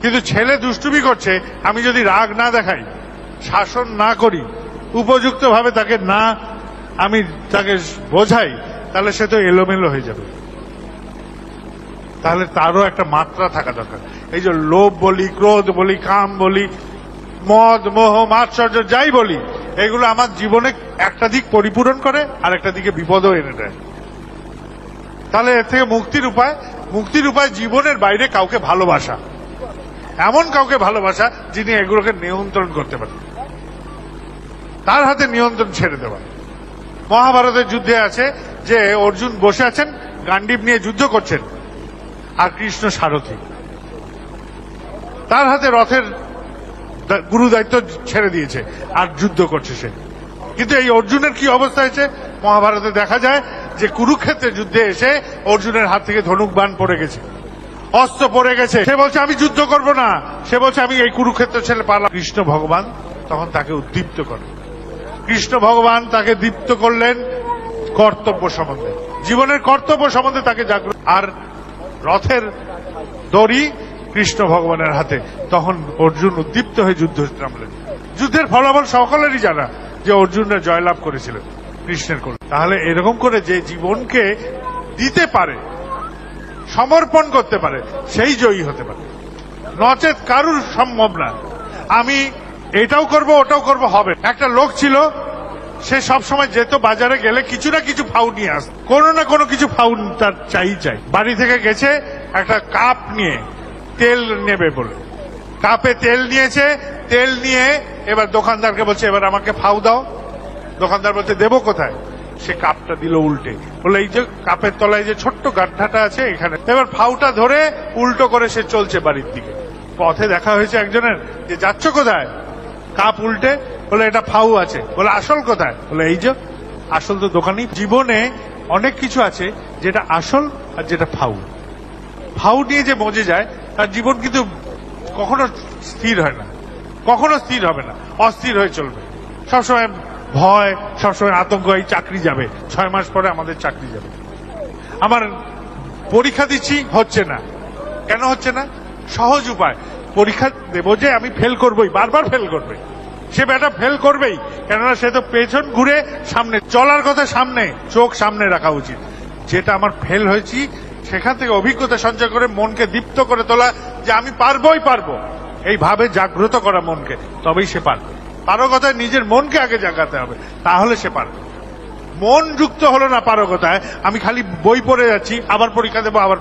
কিন্তু ছেলে দুষ্টুমি করছে, আমি যদি রাগ না দেখাই, শাসন না করি, উপযুক্ত ভাবে তাকে আমি তাকে বোঝাই, তাহলে সে তো এলোমেলো হয়ে যাবে। তাহলে তারও একটা মাত্রা থাকা দরকার। এই যে লোভ বলি, ক্রোধ বলি, কাম বলি, মদ মোহ মাৎসর্য যাই বলি, এগুলো আমার জীবনে একটা দিক পরিপূরণ করে আর একটা দিকে বিপদও এনে দেয়। তাহলে এর থেকে মুক্তির উপায় জীবনের বাইরে কাউকে ভালোবাসা, এমন কাউকে ভালোবাসা যিনি এগুলোকে নিয়ন্ত্রণ করতে পারেন, তার হাতে নিয়ন্ত্রণ ছেড়ে দেওয়া। মহাভারতের যুদ্ধে আছে যে অর্জুন বসে আছেন, গান্ডীব নিয়ে যুদ্ধ করছেন, আর কৃষ্ণ সারথী, তার হাতে রথের গুরু দায়িত্ব ছেড়ে দিয়েছে আর যুদ্ধ করছে সে। কিন্তু এই অর্জুনের কি অবস্থা হয়েছে মহাভারতে দেখা যায় যে কুরুক্ষেত্রের যুদ্ধে এসে অর্জুনের হাত থেকে ধনুক বাণ পড়ে গেছে, অস্ত্র পড়ে গেছে। সে বলছে আমি যুদ্ধ করব না, সে বলছে আমি এই কুরুক্ষেত্র ছেড়ে পালাম। কৃষ্ণ ভগবান তখন তাকে উদ্দীপ্ত করেন। কৃষ্ণ ভগবান তাকে দীপ্ত করলেন কর্তব্য সম্বন্ধে, জীবনের কর্তব্য সম্বন্ধে তাকে জাগ্রত। আর রথের দড়ি কৃষ্ণ ভগবানের হাতে, তখন অর্জুন উদ্দীপ্ত হয়ে যুদ্ধ নামলেন। যুদ্ধের ফলাফল সকলেরই জানা যে অর্জুনরা জয়লাভ করেছিলেন কৃষ্ণের কোলে। তাহলে এরকম করে যে জীবনকে দিতে পারে, সমর্পণ করতে পারে, সেই জয়ী হতে পারে, নচেত কারুর সম্ভব না। আমি এটাও করব ওটাও করব হবে। একটা লোক ছিল, সে সবসময় যেত বাজারে গেলে কিছু না কিছু ফাউ নিয়ে আসত, কোনো না কোনো কিছু ফাউ তার চাই। বাড়ি থেকে গেছে একটা কাপ নিয়ে, তেল নেবে বলে কাপে তেল নিয়েছে। তেল নিয়ে এবার দোকানদারকে বলছে এবার আমাকে ফাউ দাও। দোকানদার বলছে দেবো কোথায়? সে কাপটা দিল উল্টে, বলে এই যে কাপের তলায় যে ছোট্ট গাড্ডাটা আছে এখানে। এবার ফাউটা ধরে উল্টো করে সে চলছে বাড়ির দিকে। পথে দেখা হয়েছে একজনের, যে যাচ্ছ কোথায়? কাপ উল্টে। বলে এটা ফাউ আছে। বলে আসল কোথায়? বলে এই যে আসল তো দোকানেই। জীবনে অনেক কিছু আছে যেটা আসল আর যেটা ফাউ। ফাউ নিয়ে যে মজে যায় তার জীবন কিন্তু কখনো স্থির হয় না, কখনো স্থির হবে না, অস্থির হয়ে চলবে। সবসময় ভয়, সবসময় আতঙ্ক, এই চাকরি যাবে, 6 মাস পরে আমাদের চাকরি যাবে। আমার পরীক্ষা দিচ্ছি, হচ্ছে না। কেন হচ্ছে না? সহজ উপায়, পরীক্ষা দেবো যে আমি ফেল করবই, বারবার ফেল করবে। সে বেটা ফেল করবেই, কেননা সে তো পেছন ঘুরে সামনে চলার কথা, সামনে চোখ সামনে রাখা উচিত। যেটা আমার ফেল হয়েছি সেখান থেকে অভিজ্ঞতা সঞ্চয় করে মনকে দীপ্ত করে তোলা, যে আমি পারবোই পারবো, এইভাবে জাগ্রত করা মনকে, তবেই সে পারবে। পারগতায় নিজের মনকে আগে জাগাতে হবে, তাহলে সে পারবে। মন যুক্ত হলো না পারগতায়, আমি খালি বই পড়ে যাচ্ছি, আবার পরীক্ষা দেবো, আবার